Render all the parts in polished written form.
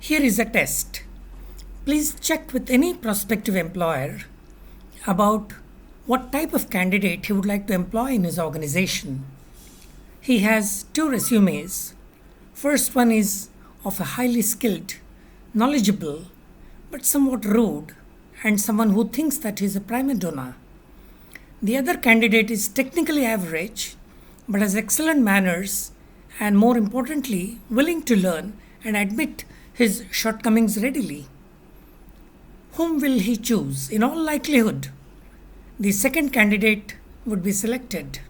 Here is a test. Please check with any prospective employer about what type of candidate he would like to employ in his organization. He has two resumes. First one is of a highly skilled, knowledgeable, but somewhat rude, and someone who thinks that he is a prima donna. The other candidate is technically average, but has excellent manners and, more importantly, willing to learn and admit his shortcomings readily. Whom will he choose? In all likelihood, the second candidate would be selected.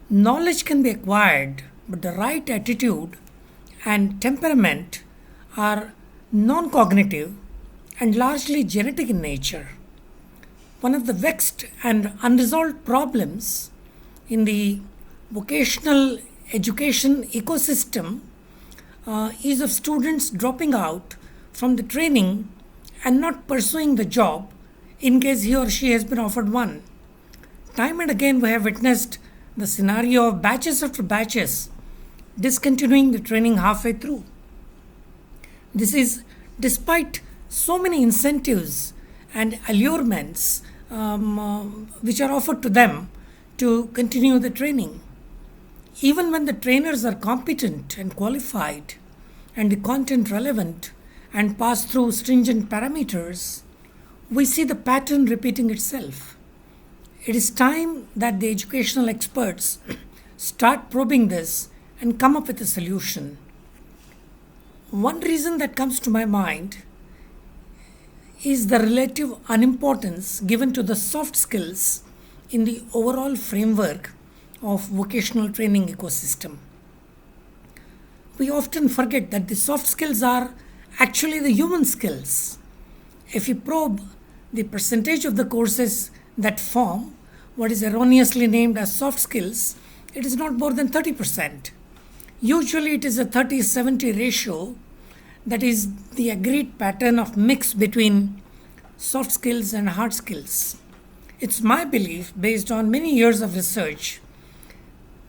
Knowledge can be acquired, but the right attitude and temperament are non cognitive and largely genetic in nature. One of the vexed and unresolved problems in the vocational education ecosystem is of students dropping out from the training and not pursuing the job in case he or she has been offered one. Time and again, we have witnessed the scenario of batches after batches discontinuing the training halfway through. This is despite so many incentives and allurements which are offered to them to continue the training. Even when the trainers are competent and qualified and the content relevant and pass through stringent parameters, we see the pattern repeating itself. It is time that the educational experts start probing this and come up with a solution. One reason that comes to my mind is the relative unimportance given to the soft skills in the overall framework of vocational training ecosystem. We often forget that the soft skills are actually the human skills. If you probe the percentage of the courses that form what is erroneously named as soft skills, it is not more than 30%. Usually it is a 30-70 ratio, that is the agreed pattern of mix between soft skills and hard skills. It's my belief, based on many years of research,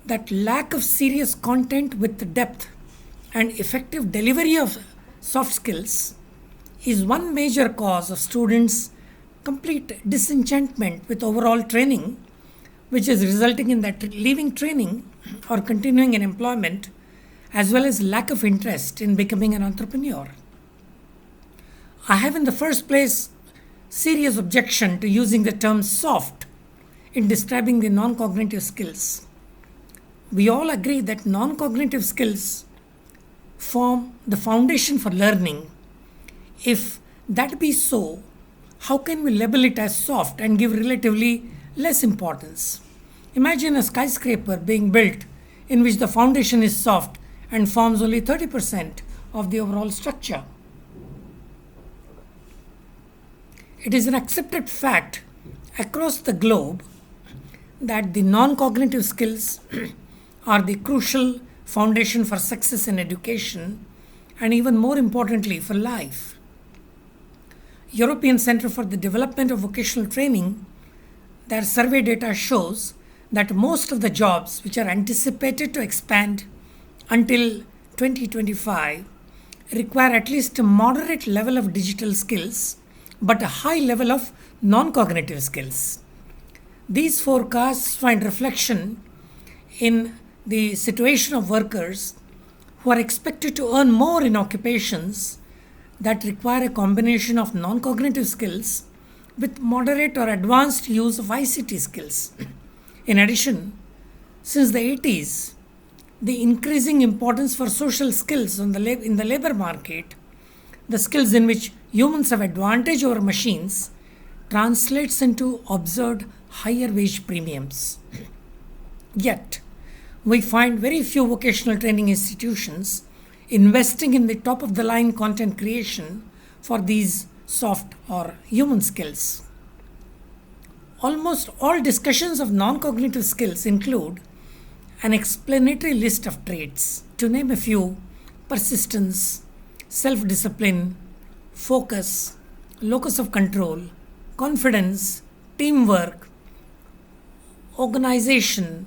that lack of serious content with depth and effective delivery of soft skills is one major cause of students' complete disenchantment with overall training, which is resulting in that leaving training or continuing in employment, as well as lack of interest in becoming an entrepreneur. I have in the first place serious objection to using the term soft in describing the non-cognitive skills. We all agree that non-cognitive skills form the foundation for learning. If that be so, how can we label it as soft and give relatively less importance? Imagine a skyscraper being built in which the foundation is soft and forms only 30% of the overall structure. It is an accepted fact across the globe that the non-cognitive skills are the crucial foundation for success in education and, even more importantly, for life. European Centre for the Development of Vocational Training, their survey data shows that most of the jobs which are anticipated to expand until 2025 require at least a moderate level of digital skills but a high level of non-cognitive skills. These forecasts find reflection in the situation of workers who are expected to earn more in occupations that require a combination of non-cognitive skills with moderate or advanced use of ICT skills. In addition, since the 80s, the increasing importance for social skills in the labor market, the skills in which humans have advantage over machines, translates into observed higher wage premiums. Yet, we find very few vocational training institutions investing in the top of the line content creation for these soft or human skills. Almost all discussions of non-cognitive skills include an explanatory list of traits. To name a few: persistence, self-discipline, focus, locus of control, confidence, teamwork, organization,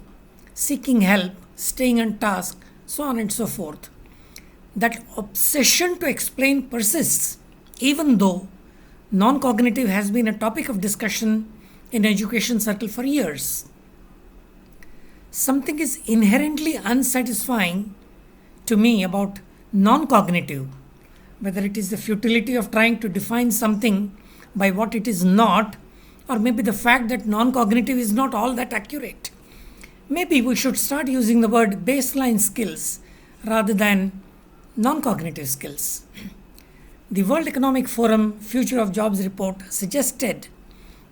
seeking help, staying on task, so on and so forth. that obsession to explain persists, even though non cognitive has been a topic of discussion in education circle for years. Something is inherently unsatisfying to me about non cognitive, whether it is the futility of trying to define something by what it is not, or maybe the fact that non cognitive is not all that accurate. Maybe we should start using the word baseline skills rather than non cognitive skills. The World Economic Forum Future of Jobs report suggested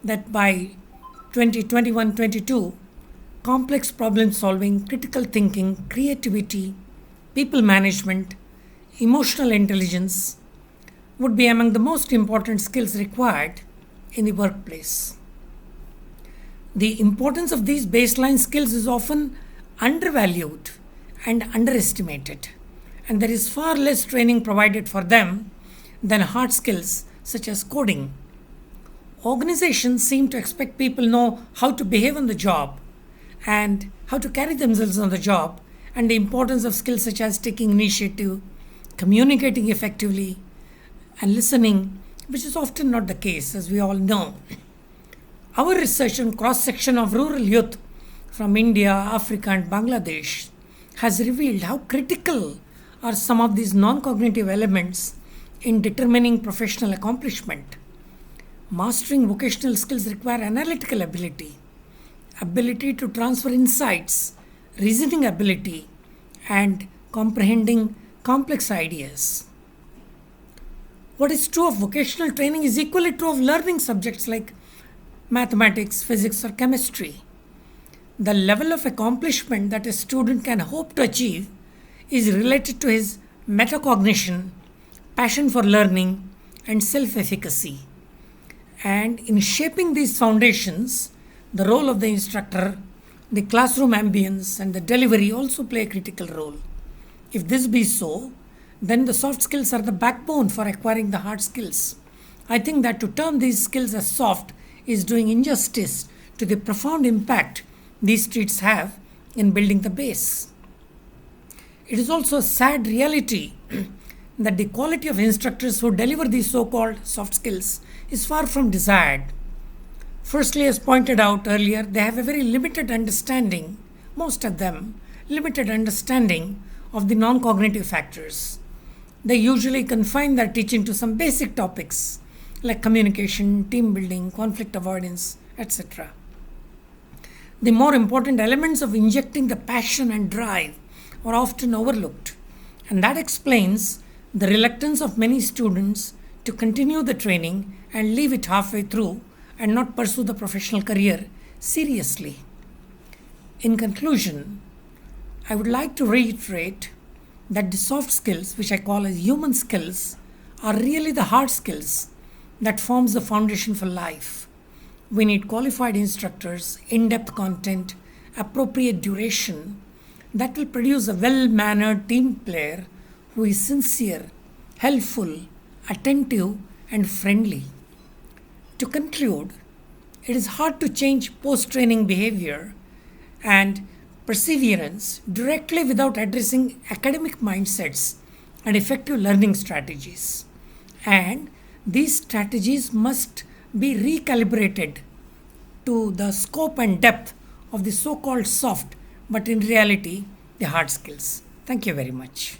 that by 2021-22, complex problem solving, critical thinking, creativity, people management, emotional intelligence would be among the most important skills required in the workplace. The importance of these baseline skills is often undervalued and underestimated, and there is far less training provided for them than hard skills such as coding. Organizations seem to expect people know how to behave on the job and how to carry themselves on the job, and the importance of skills such as taking initiative, communicating effectively, and listening, which is often not the case, as we all know. Our research on cross section of rural youth from India, Africa, and Bangladesh has revealed how critical are some of these non cognitive elements in determining professional accomplishment. Mastering vocational skills require analytical ability, ability to transfer insights, reasoning ability, and comprehending complex ideas. What is true of vocational training is equally true of learning subjects like mathematics, physics, or chemistry. The level of accomplishment that a student can hope to achieve is related to his metacognition, passion for learning, and self efficacy. And in shaping these foundations, the role of the instructor, the classroom ambience, and the delivery also play a critical role. If this be so, then the soft skills are the backbone for acquiring the hard skills. I think that to term these skills as soft is doing injustice to the profound impact these traits have in building the base. It is also a sad reality that the quality of instructors who deliver these so called soft skills is far from desired. Firstly, as pointed out earlier, they have a very limited understanding, most of them, limited understanding of the non cognitive factors. They usually confine their teaching to some basic topics like communication, team building, conflict avoidance, etc. The more important elements of injecting the passion and drive are often overlooked, and that explains the reluctance of many students to continue the training and leave it halfway through and not pursue the professional career seriously. In conclusion, I would like to reiterate that the soft skills, which I call as human skills, are really the hard skills that forms the foundation for life. We need qualified instructors, in-depth content, appropriate duration that will produce a well-mannered team player who is sincere, helpful, attentive, and friendly. To conclude, it is hard to change post-training behavior and perseverance directly without addressing academic mindsets and effective learning strategies. And these strategies must be recalibrated to the scope and depth of the so called soft, but in reality, the hard skills. Thank you very much.